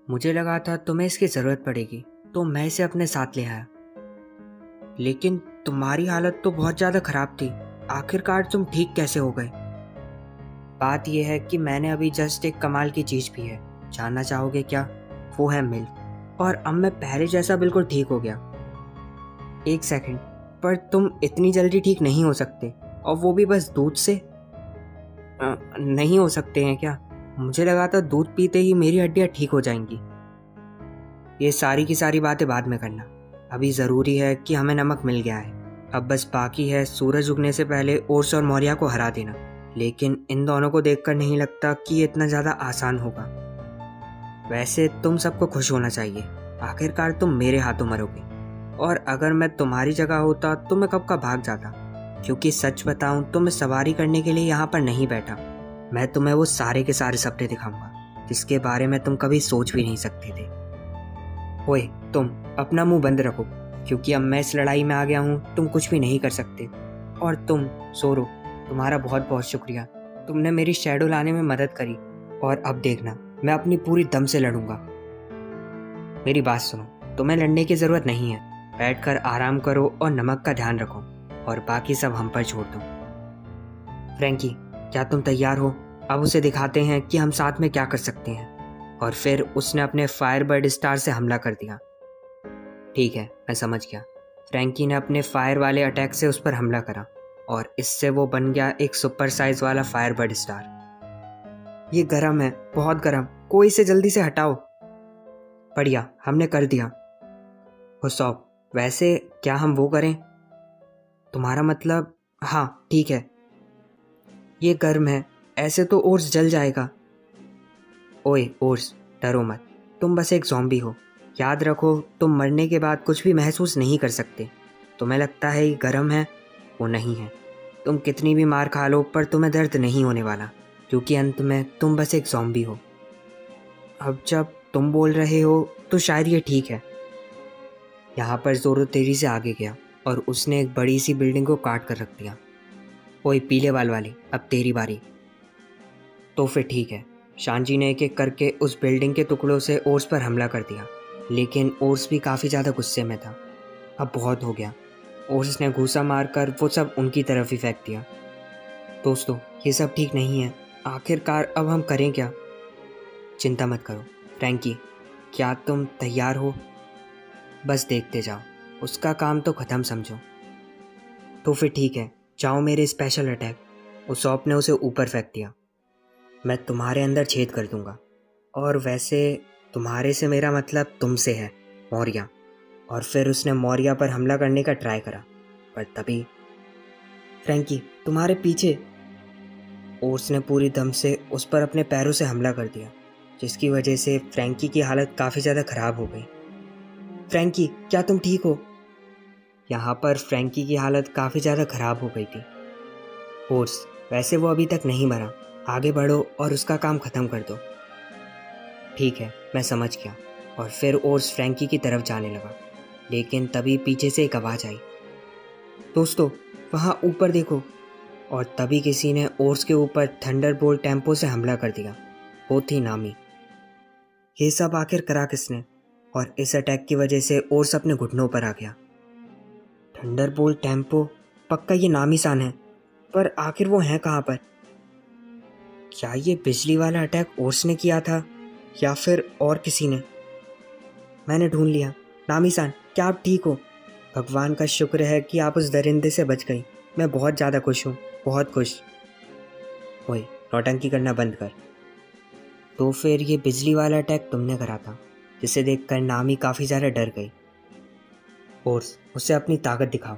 मुझे लगा था तुम्हें इसकी ज़रूरत पड़ेगी, तो मैं इसे अपने साथ ले आया। लेकिन तुम्हारी हालत तो बहुत ज़्यादा ख़राब थी। आखिरकार तुम ठीक कैसे हो गए? बात यह है कि मैंने अभी जस्ट एक कमाल की चीज़ पी है। जानना चाहोगे क्या? वो है मिल्क। और अब मैं पहले जैसा बिल्कुल ठीक हो गया। एक सेकंड, पर तुम इतनी जल्दी ठीक नहीं हो सकते, और वो भी बस दूध से? नहीं हो सकते हैं क्या? मुझे लगा था दूध पीते ही मेरी हड्डियाँ ठीक हो जाएंगी। ये सारी की सारी बातें बाद में करना। अभी ज़रूरी है कि हमें नमक मिल गया है। अब बस बाकी है सूरज उगने से पहले ओर्स और मौर्या को हरा देना। लेकिन इन दोनों को देखकर नहीं लगता कि ये इतना ज़्यादा आसान होगा। वैसे तुम सबको खुश होना चाहिए। आखिरकार तुम मेरे हाथों मरोगे। और अगर मैं तुम्हारी जगह होता तो मैं कब का भाग जाता। क्योंकि सच बताऊं तो मैं सवारी करने के लिए यहाँ पर नहीं बैठा। मैं तुम्हें वो सारे के सारे सपने दिखाऊंगा जिसके बारे में तुम कभी सोच भी नहीं सकते थे। ओए तुम अपना मुंह बंद रखो, क्योंकि अब मैं इस लड़ाई में आ गया हूँ। तुम कुछ भी नहीं कर सकते। और तुम सोरो, तुम्हारा बहुत बहुत शुक्रिया। तुमने मेरी शैडो लाने में मदद करी। और अब देखना, मैं अपनी पूरी दम से लड़ूंगा। मेरी बात सुनो, तुम्हें लड़ने की ज़रूरत नहीं है। बैठकर आराम करो और नमक का ध्यान रखो, और बाकी सब हम पर छोड़ दो। फ्रैंकी, क्या तुम तैयार हो? अब उसे दिखाते हैं कि हम साथ में क्या कर सकते हैं। और फिर उसने अपने फायरबर्ड स्टार से हमला कर दिया। ठीक है, मैं समझ गया। फ्रैंकी ने अपने फायर वाले अटैक से उस पर हमला करा, और इससे वो बन गया एक सुपर साइज वाला फायरबर्ड स्टार। ये गरम है, बहुत गरम। कोई इसे जल्दी से हटाओ। बढ़िया, हमने कर दिया। हुसैन, वैसे क्या हम वो करें? तुम्हारा मतलब? हाँ ठीक है। ये गर्म है, ऐसे तो ओर्स जल जाएगा। ओए ओर्स, डरो मत। तुम बस एक ज़ॉम्बी हो। याद रखो, तुम मरने के बाद कुछ भी महसूस नहीं कर सकते। तुम्हें लगता है ये गर्म है, वो नहीं है। तुम कितनी भी मार खा लो, पर तुम्हें दर्द नहीं होने वाला, क्योंकि अंत में तुम बस एक ज़ॉम्बी हो। अब जब तुम बोल रहे हो तो शायद ये ठीक है। यहाँ पर जोरो तेजी से आगे गया और उसने एक बड़ी सी बिल्डिंग को काट कर रख दिया। ओए पीले बाल वाली, अब तेरी बारी। तो फिर ठीक है। शांजी ने एक एक करके उस बिल्डिंग के टुकड़ों से ओर्स पर हमला कर दिया, लेकिन ओर्स भी काफ़ी ज़्यादा गुस्से में था। अब बहुत हो गया। ओर्स ने घूंसा मारकर वो सब उनकी तरफ ही फेंक दिया। दोस्तों, ये सब ठीक नहीं है। आखिरकार अब हम करें क्या? चिंता मत करो फ्रैंकी, क्या तुम तैयार हो? बस देखते जाओ, उसका काम तो ख़त्म समझो। तो फिर ठीक है, जाओ मेरे स्पेशल अटैक। उसॉप ने उसे ऊपर फेंक दिया। मैं तुम्हारे अंदर छेद कर दूंगा। और वैसे तुम्हारे से मेरा मतलब तुमसे है, मौर्या। और फिर उसने मौर्या पर हमला करने का ट्राई करा, पर तभी फ्रैंकी तुम्हारे पीछे। ओर्स ने पूरी दम से उस पर अपने पैरों से हमला कर दिया, जिसकी वजह से फ्रैंकी की हालत काफ़ी ज़्यादा ख़राब हो गई। फ्रैंकी, क्या तुम ठीक हो? यहाँ पर फ्रैंकी की हालत काफ़ी ज़्यादा ख़राब हो गई थी। ओर्स, वैसे वो अभी तक नहीं मरा। आगे बढ़ो और उसका काम ख़त्म कर दो। ठीक है, मैं समझ गया। और फिर ओर्स फ्रैंकी की तरफ जाने लगा, लेकिन तभी पीछे से एक आवाज़ आई। दोस्तों, वहाँ ऊपर देखो। और तभी किसी ने ओर्स के ऊपर थंडरबोल्ट टेम्पो से हमला कर दिया। वो थी नामी। ये सब आखिर करा किसने? और इस अटैक की वजह से ओर्स अपने घुटनों पर आ गया। थंडरबोल्ट टेम्पो, पक्का ये नामी सान है। पर आखिर वो हैं कहाँ पर? क्या ये बिजली वाला अटैक ओर्स ने किया था, या फिर और किसी ने? मैंने ढूंढ लिया। नामी सान, क्या आप ठीक हो? भगवान का शुक्र है कि आप उस दरिंदे से बच गई। मैं बहुत ज़्यादा खुश हूँ, बहुत खुश। ओए, नौटंकी करना बंद कर। तो फिर ये बिजली वाला अटैक तुमने करा था, जिसे देखकर नामी काफ़ी ज़्यादा डर गई। ओर्स, उसे अपनी ताकत दिखाओ।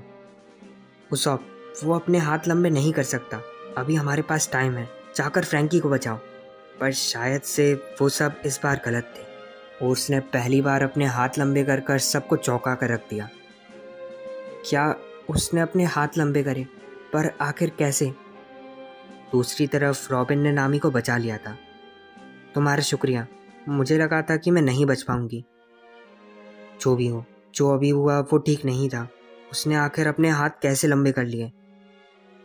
उसॉप, वो अपने हाथ लंबे नहीं कर सकता। अभी हमारे पास टाइम है, जाकर फ्रैंकी को बचाओ। पर शायद से वो सब इस बार गलत थे। ओर्स ने पहली बार अपने हाथ लंबे कर कर सबको चौंका कर रख दिया। क्या उसने अपने हाथ लंबे करे? पर आखिर कैसे? दूसरी तरफ रॉबिन ने नामी को बचा लिया था। तुम्हारा शुक्रिया, मुझे लगा था कि मैं नहीं बच पाऊंगी। जो भी हो, जो अभी हुआ वो ठीक नहीं था। उसने आखिर अपने हाथ कैसे लंबे कर लिए?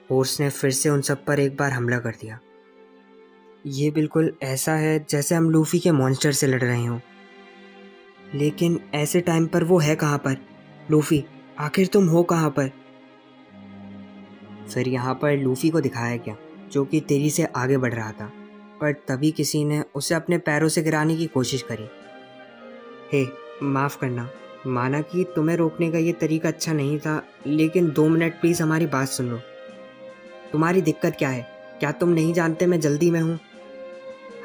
ओर्स ने फिर से उन सब पर एक बार हमला कर दिया। ये बिल्कुल ऐसा है जैसे हम लूफी के मॉन्स्टर से लड़ रहे हों। लेकिन ऐसे टाइम पर वो है कहाँ पर? लूफी, आखिर तुम हो कहाँ पर? फिर यहाँ पर लूफी को दिखाया गया, जो कि तेजी से आगे बढ़ रहा था, पर तभी किसी ने उसे अपने पैरों से गिराने की कोशिश करी। हे, माफ़ करना, माना कि तुम्हें रोकने का ये तरीका अच्छा नहीं था, लेकिन 2 मिनट प्लीज़ हमारी बात सुन लो। तुम्हारी दिक्कत क्या है? क्या तुम नहीं जानते मैं जल्दी में हूँ?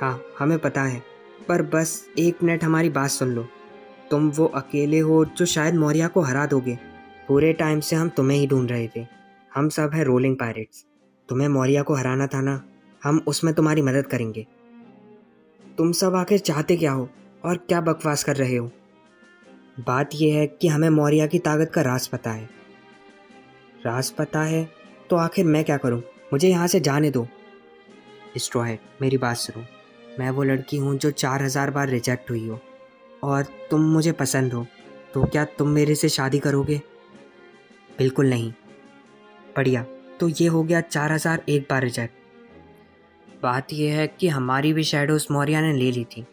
हाँ, हमें पता है, पर बस 1 मिनट हमारी बात सुन लो। तुम वो अकेले हो जो शायद मौर्या को हरा दोगे। पूरे टाइम से हम तुम्हें ही ढूंढ रहे थे। हम सब हैं रोलिंग पायरेट्स। तुम्हें मौर्या को हराना था ना, हम उसमें तुम्हारी मदद करेंगे। तुम सब आखिर चाहते क्या हो और क्या बकवास कर रहे हो? बात यह है कि हमें मौर्या की ताकत का राज पता है। राज पता है तो आखिर मैं क्या करूं? मुझे यहाँ से जाने दो। स्ट्रॉ हेड, मेरी बात सुनो। मैं वो लड़की हूँ जो 4000 बार रिजेक्ट हुई हो, और तुम मुझे पसंद हो, तो क्या तुम मेरे से शादी करोगे? बिल्कुल नहीं। बढ़िया, तो ये हो गया 4001 बार रिजेक्ट। बात यह है कि हमारी भी शैडोज मौर्या ने ले ली थी।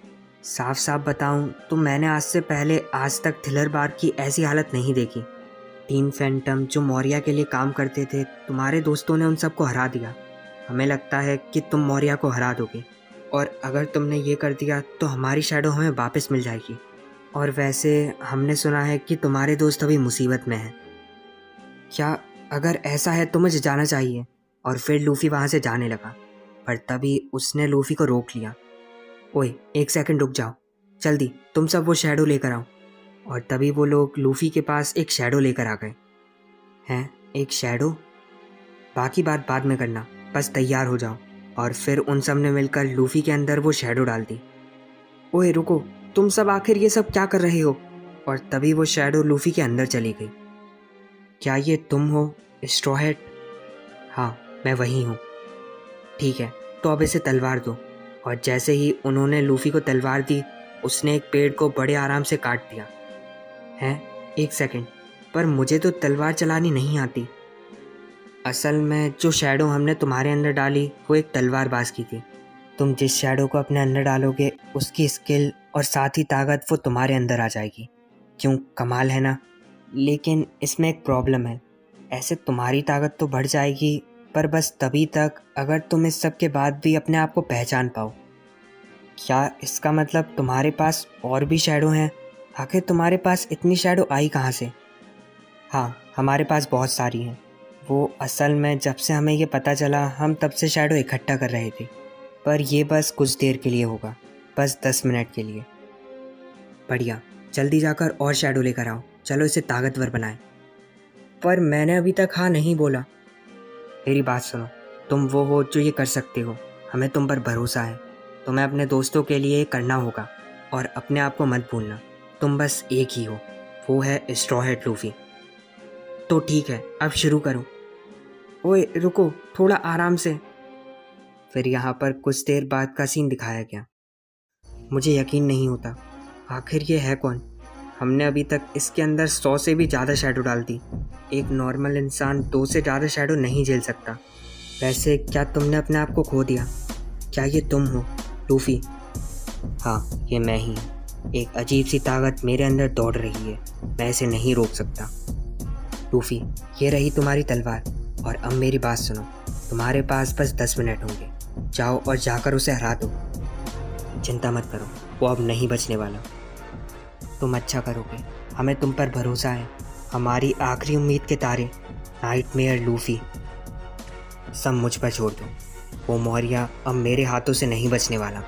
साफ साफ बताऊं तो मैंने आज से पहले आज तक थिलर बार की ऐसी हालत नहीं देखी। 3 फैंटम जो मौर्या के लिए काम करते थे, तुम्हारे दोस्तों ने उन सबको हरा दिया। हमें लगता है कि तुम मौर्या को हरा दोगे, और अगर तुमने ये कर दिया तो हमारी शैडो हमें वापस मिल जाएगी। और वैसे हमने सुना है कि तुम्हारे दोस्त अभी मुसीबत में हैं। क्या? अगर ऐसा है तो मुझे जाना चाहिए। और फिर लूफी वहाँ से जाने लगा, पर तभी उसने लूफी को रोक लिया। ओए, 1 सेकंड रुक जाओ, जल्दी तुम सब वो शैडो लेकर आओ। और तभी वो लोग लूफी के पास एक शैडो लेकर आ गए। हैं? एक शैडो? बाकी बात बाद में करना, बस तैयार हो जाओ। और फिर उन सब ने मिलकर लूफी के अंदर वो शैडो डाल दी। ओए रुको, तुम सब आखिर ये सब क्या कर रहे हो? और तभी वो शैडो लूफी के अंदर चली गई। क्या ये तुम हो, स्ट्रॉ हेड? हाँ, मैं वही हूँ। ठीक है, तो अब इसे तलवार दो। और जैसे ही उन्होंने लूफी को तलवार दी, उसने एक पेड़ को बड़े आराम से काट दिया। हैं? 1 सेकंड, पर मुझे तो तलवार चलानी नहीं आती। असल में जो शैडो हमने तुम्हारे अंदर डाली वो एक तलवारबाज की थी। तुम जिस शैडो को अपने अंदर डालोगे, उसकी स्किल और साथ ही ताकत वो तुम्हारे अंदर आ जाएगी। क्यों, कमाल है ना? लेकिन इसमें एक प्रॉब्लम है। ऐसे तुम्हारी ताकत तो बढ़ जाएगी, पर बस तभी तक अगर तुम इस सब के बाद भी अपने आप को पहचान पाओ। क्या इसका मतलब तुम्हारे पास और भी शैडो हैं? आखिर तुम्हारे पास इतनी शैडो आई कहाँ से? हाँ, हमारे पास बहुत सारी हैं। वो असल में जब से हमें ये पता चला, हम तब से शैडो इकट्ठा कर रहे थे। पर ये बस कुछ देर के लिए होगा, बस 10 मिनट के लिए। बढ़िया, जल्दी जाकर और शैडो लेकर आओ। चलो इसे ताकतवर बनाएं। पर मैंने अभी तक हाँ नहीं बोला। मेरी बात सुनो, तुम वो हो जो ये कर सकते हो। हमें तुम पर भरोसा है। तुम्हें अपने दोस्तों के लिए करना होगा, और अपने आप को मत भूलना। तुम बस एक ही हो, वो है स्ट्रॉ हेड लूफी। तो ठीक है, अब शुरू करो। ओए रुको, थोड़ा आराम से। फिर यहाँ पर कुछ देर बाद का सीन दिखाया गया। मुझे यकीन नहीं होता, आखिर ये है कौन? हमने अभी तक इसके अंदर 100 से भी ज़्यादा शैडो डाल दी। एक नॉर्मल इंसान 2 से ज़्यादा शैडो नहीं झेल सकता। वैसे क्या तुमने अपने आप को खो दिया? क्या ये तुम हो, लूफी? हाँ, ये मैं ही हूँ। एक अजीब सी ताकत मेरे अंदर दौड़ रही है, मैं इसे नहीं रोक सकता। लूफी, ये रही तुम्हारी तलवार, और अब मेरी बात सुनो। तुम्हारे पास बस 10 मिनट होंगे। जाओ और जाकर उसे हरा दो। चिंता मत करो, वो अब नहीं बचने वाला। तुम अच्छा करोगे, हमें तुम पर भरोसा है। हमारी आखिरी उम्मीद के तारे, नाइटमेयर लूफी, सब मुझ पर छोड़ दो। वो मौर्या अब मेरे हाथों से नहीं बचने वाला।